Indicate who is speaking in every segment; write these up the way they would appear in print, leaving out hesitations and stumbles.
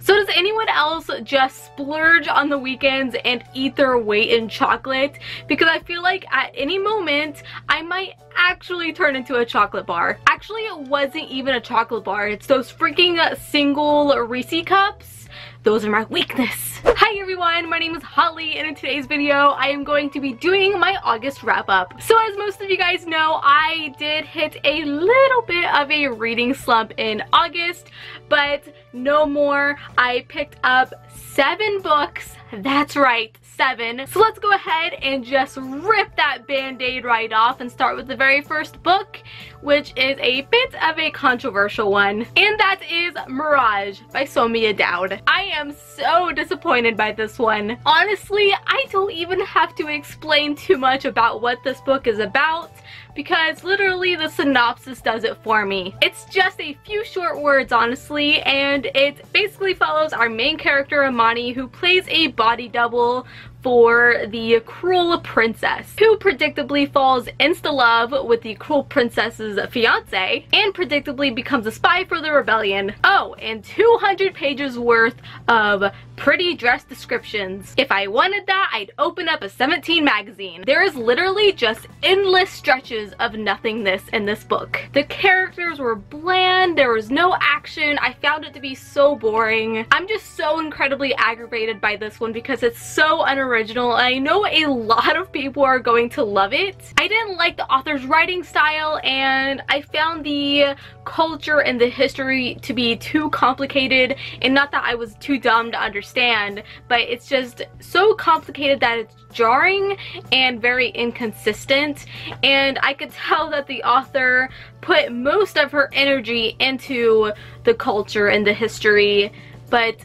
Speaker 1: So does anyone else just splurge on the weekends and eat their weight in chocolate? Because I feel like at any moment I might actually turn into a chocolate bar. Actually, it wasn't even a chocolate bar. It's those freaking single Reese cups. Those are my weakness. Hi everyone, my name is Holly, and in today's video I am going to be doing my August wrap up. So as most of you guys know, I did hit a little bit of a reading slump in August, but no more. I picked up 7 books. That's right, 7. So let's go ahead and just rip that band-aid right off and start with the very first book, which is a bit of a controversial one, and that is Mirage by Soumya Daud. I am so disappointed by this one. Honestly, I don't even have to explain too much about what this book is about, because literally the synopsis does it for me. It's just a few short words, honestly, and it basically follows our main character Amani, who plays a body double for the cruel princess, who predictably falls insta-love with the cruel princess's fiance and predictably becomes a spy for the rebellion. Oh, and 200 pages worth of pretty dress descriptions. If I wanted that, I'd open up a 17 magazine. There is literally just endless stretches of nothingness in this book. The characters were bland, there was no action, I found it to be so boring. I'm just so incredibly aggravated by this one because it's so unoriginal. I know a lot of people are going to love it. I didn't like the author's writing style, and I found the culture and the history to be too complicated, and not that I was too dumb to understand, but it's just so complicated that it's jarring and very inconsistent, and I could tell that the author put most of her energy into the culture and the history, but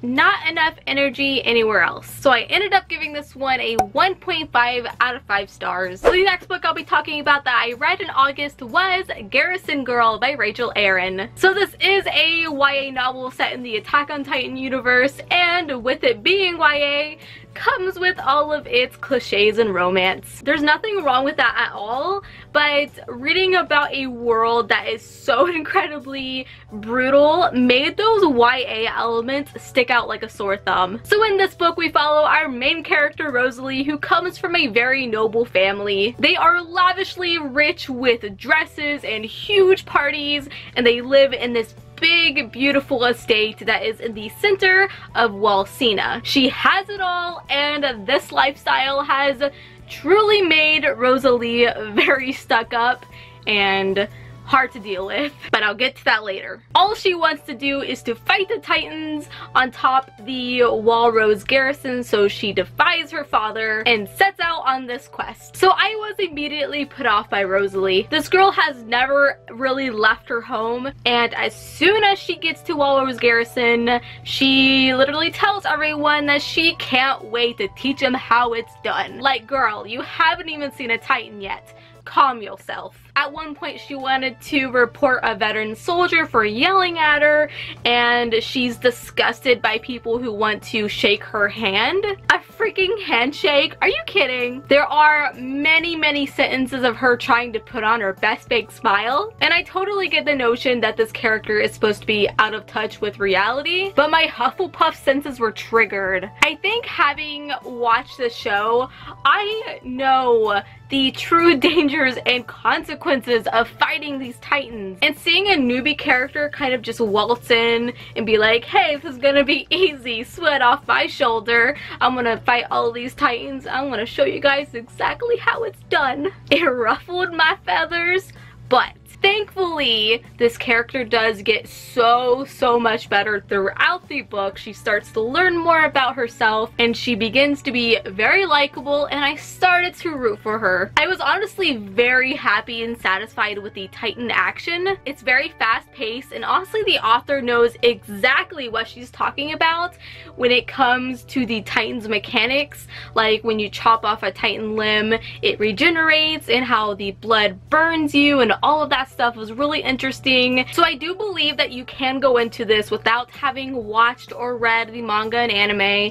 Speaker 1: not enough energy anywhere else. So I ended up giving this one a 1.5 out of 5 stars. So the next book I'll be talking about that I read in August was Garrison Girl by Rachel Aaron. So this is a YA novel set in the Attack on Titan universe, and with it being YA, comes with all of its cliches and romance. There's nothing wrong with that at all, but reading about a world that is so incredibly brutal made those YA elements stick out like a sore thumb. So in this book we follow our main character Rosalie, who comes from a very noble family. They are lavishly rich with dresses and huge parties, and they live in this big beautiful estate that is in the center of Walsina. She has it all, and this lifestyle has truly made Rosalie very stuck up and hard to deal with, but I'll get to that later. All she wants to do is to fight the Titans on top the Walrose garrison, so she defies her father and sets out on this quest. So I was immediately put off by Rosalie. This girl has never really left her home, and as soon as she gets to Walrose garrison, she literally tells everyone that she can't wait to teach them how it's done. Like, girl, you haven't even seen a Titan yet. Calm yourself. At one point she wanted to report a veteran soldier for yelling at her, and she's disgusted by people who want to shake her hand. A freaking handshake? Are you kidding? There are many sentences of her trying to put on her best big smile, and I totally get the notion that this character is supposed to be out of touch with reality, but my Hufflepuff senses were triggered. I think having watched the show, I know the true dangers and consequences of fighting these Titans, and seeing a newbie character kind of just waltz in and be like, hey, this is gonna be easy, sweat off my shoulder, I'm gonna fight all these Titans, I'm gonna show you guys exactly how it's done. It ruffled my feathers, but thankfully, this character does get so much better throughout the book. She starts to learn more about herself, and she begins to be very likable, and I started to root for her. I was honestly very happy and satisfied with the Titan action. It's very fast-paced, and honestly the author knows exactly what she's talking about when it comes to the Titan's mechanics, like when you chop off a Titan limb, it regenerates, and how the blood burns you, and all of that stuff was really interesting. So I do believe that you can go into this without having watched or read the manga and anime,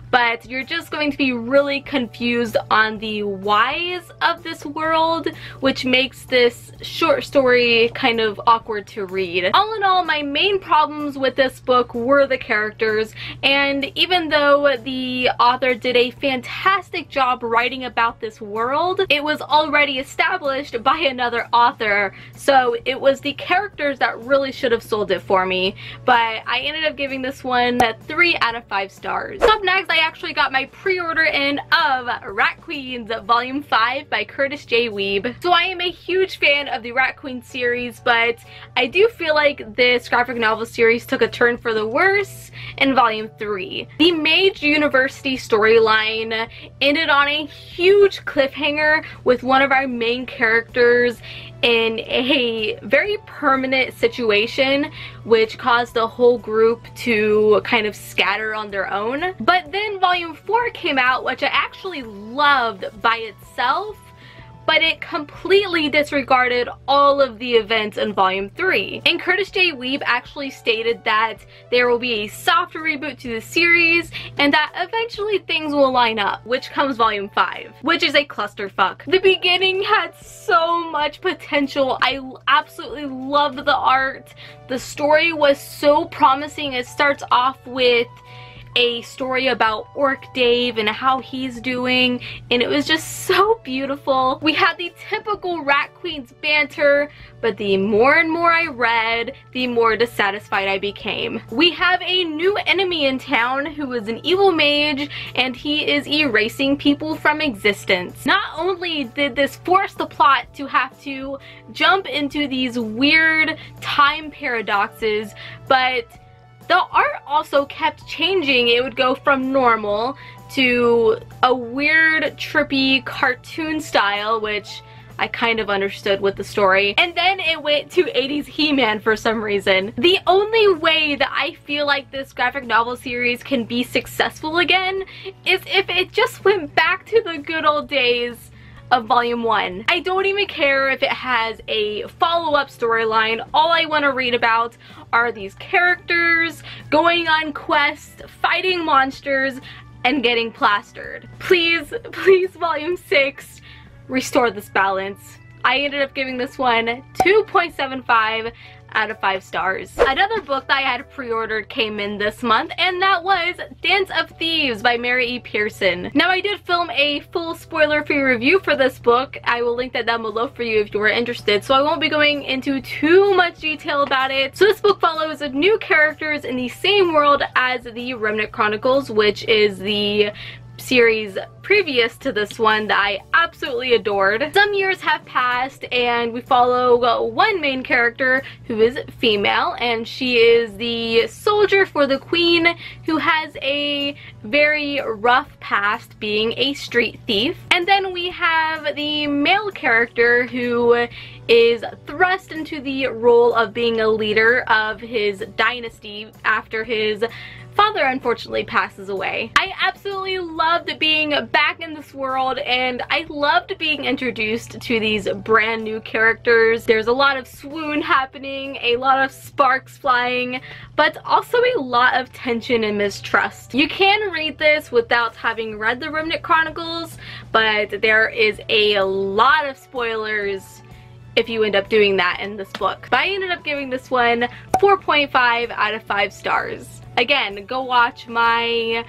Speaker 1: but you're just going to be really confused on the whys of this world, which makes this short story kind of awkward to read. All in all, my main problems with this book were the characters, and even though the author did a fantastic job writing about this world, it was already established by another author, so it was the characters that really should have sold it for me. But I ended up giving this one a 3 out of 5 stars. So up next, I actually got my pre-order in of Rat Queens Volume 5 by Curtis J. Weeb. So I am a huge fan of the Rat Queen series, but I do feel like this graphic novel series took a turn for the worse in Volume 3. The Mage University storyline ended on a huge cliffhanger with one of our main characters in a very permanent situation, which caused the whole group to kind of scatter on their own. But then Volume 4 came out, which I actually loved by itself, but it completely disregarded all of the events in Volume 3. And Curtis J. Weeb actually stated that there will be a soft reboot to the series and that eventually things will line up, which comes Volume 5, which is a clusterfuck. The beginning had so much potential. I absolutely loved the art. The story was so promising. It starts off with a story about Orc Dave and how he's doing, and it was just so beautiful. We had the typical Rat Queens banter, but the more and more I read, the more dissatisfied I became. We have a new enemy in town who is an evil mage, and he is erasing people from existence. Not only did this force the plot to have to jump into these weird time paradoxes, but the art also kept changing. It would go from normal to a weird, trippy cartoon style, which I kind of understood with the story. And then it went to 80s He-Man for some reason. The only way that I feel like this graphic novel series can be successful again is if it just went back to the good old days of Volume 1. I don't even care if it has a follow-up storyline. All I want to read about are these characters going on quests, fighting monsters, and getting plastered. Please, please, Volume 6, restore this balance. I ended up giving this one 2.75 out of 5 stars. Another book that I had pre-ordered came in this month, and that was Dance of Thieves by Mary E. Pearson. Now, I did film a full spoiler-free review for this book. I will link that down below for you if you are interested, so I won't be going into too much detail about it. So this book follows new characters in the same world as the Remnant Chronicles, which is the series previous to this one that I absolutely adored. Some years have passed and we follow one main character who is female, and she is the soldier for the queen who has a very rough past being a street thief. And then we have the male character who is thrust into the role of being a leader of his dynasty after his father unfortunately passes away. I absolutely loved being back in this world, and I loved being introduced to these brand new characters. There's a lot of swoon happening, a lot of sparks flying, but also a lot of tension and mistrust. You can read this without having read the Remnant Chronicles, but there is a lot of spoilers if you end up doing that in this book. But I ended up giving this one 4.5 out of 5 stars. Again, go watch my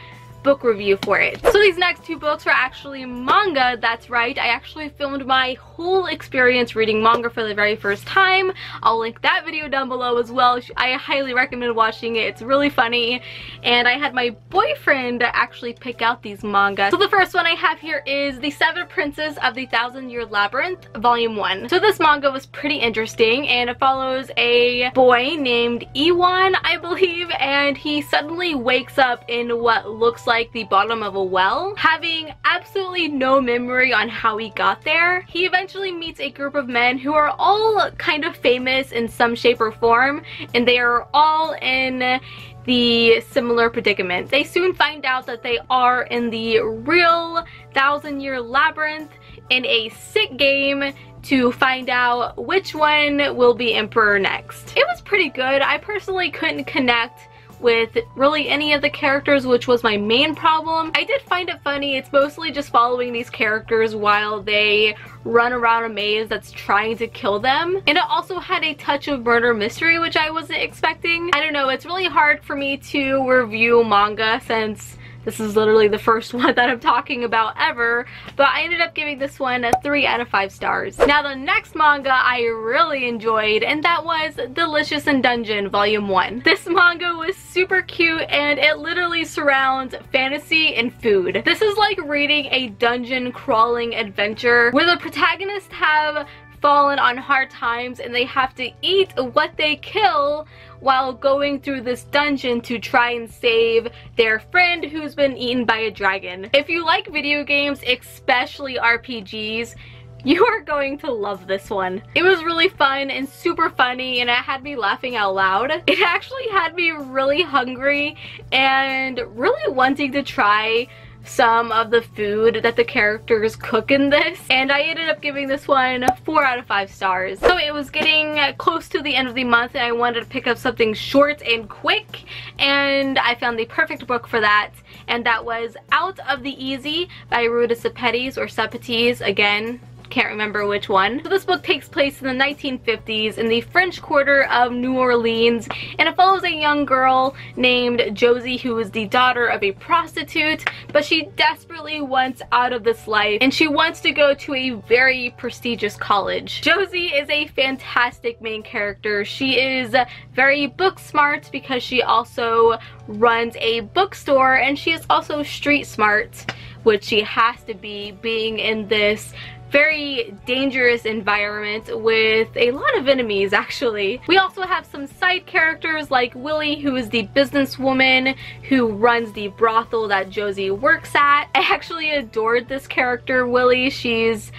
Speaker 1: book review for it. So these next two books are actually manga. That's right, I actually filmed my whole experience reading manga for the very first time. I'll link that video down below as well. I highly recommend watching it. It's really funny, and I had my boyfriend actually pick out these manga. So the first one I have here is The Seven Princes of the Thousand-Year Labyrinth, Volume 1. So this manga was pretty interesting, and it follows a boy named Iwan, I believe, and he suddenly wakes up in what looks like the bottom of a well, having absolutely no memory on how he got there. He eventually meets a group of men who are all kind of famous in some shape or form, and they are all in the similar predicament. They soon find out that they are in the real Thousand-Year Labyrinth in a sick game to find out which one will be emperor next. It was pretty good. I personally couldn't connect with really any of the characters, which was my main problem. I did find it funny. It's mostly just following these characters while they run around a maze that's trying to kill them. And it also had a touch of murder mystery, which I wasn't expecting. I don't know, it's really hard for me to review manga since this is literally the first one that I'm talking about ever, but I ended up giving this one a 3 out of 5 stars. Now the next manga I really enjoyed, and that was Delicious in Dungeon Volume 1. This manga was super cute and it literally surrounds fantasy and food. This is like reading a dungeon crawling adventure where the protagonists have fallen on hard times and they have to eat what they kill while going through this dungeon to try and save their friend who's been eaten by a dragon. If you like video games, especially RPGs, you are going to love this one. It was really fun and super funny and it had me laughing out loud. It actually had me really hungry and really wanting to try some of the food that the characters cook in this, and I ended up giving this one 4 out of 5 stars. So it was getting close to the end of the month and I wanted to pick up something short and quick, and I found the perfect book for that, and that was Out of the Easy by Ruta Sepetys or Sepetys, again, can't remember which one. So this book takes place in the 1950s in the French Quarter of New Orleans, and it follows a young girl named Josie who is the daughter of a prostitute, but she desperately wants out of this life and she wants to go to a very prestigious college. Josie is a fantastic main character. She is very book smart because she also runs a bookstore, and she is also street smart, which she has to be, being in this very dangerous environment with a lot of enemies actually. We also have some side characters like Willie, who is the businesswoman who runs the brothel that Josie works at. I actually adored this character, Willie. She's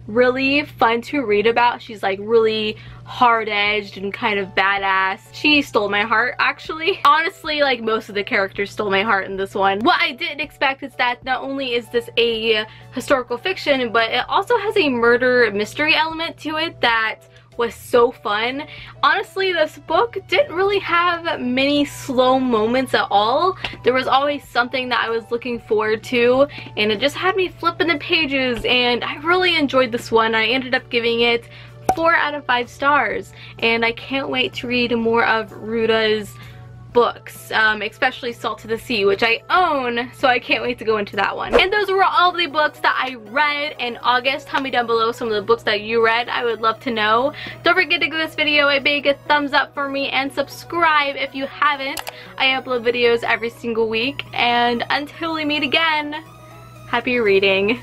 Speaker 1: really fun to read about. She's like really hard-edged and kind of badass. She stole my heart actually. Honestly, like most of the characters stole my heart in this one. What I didn't expect is that not only is this a historical fiction, but it also has a murder mystery element to it that was so fun. Honestly, this book didn't really have many slow moments at all. There was always something that I was looking forward to, and it just had me flipping the pages, and I really enjoyed this one. I ended up giving it 4 out of 5 stars, and I can't wait to read more of Ruta's books, especially Salt to the Sea, which I own, so I can't wait to go into that one. And those were all the books that I read in August. Tell me down below some of the books that you read. I would love to know. Don't forget to give this video a big thumbs up for me and subscribe if you haven't. I upload videos every single week, and until we meet again, happy reading.